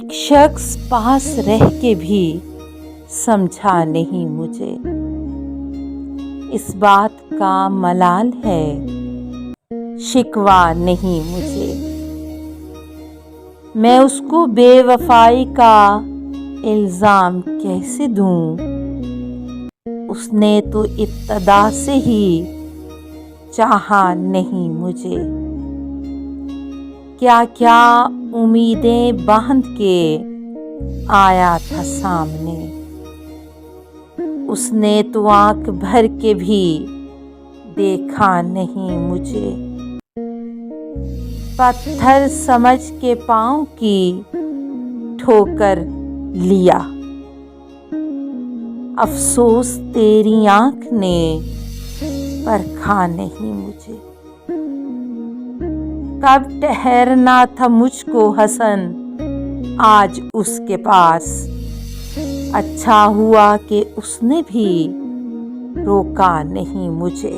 एक शख्स पास रह के भी समझा नहीं मुझे। इस बात का मलाल है, शिकवा नहीं मुझे। मैं उसको बेवफाई का इल्जाम कैसे दूं? उसने तो इब्तदा से ही चाहा नहीं मुझे। क्या क्या उम्मीदें बांध के आया था सामने, उसने तो आंख भर के भी देखा नहीं मुझे। पत्थर समझ के पाँव की ठोकर लिया, अफसोस तेरी आंख ने परखा नहीं मुझे। कब ठहरना था मुझको हसन आज उसके पास, अच्छा हुआ कि उसने भी रोका नहीं मुझे।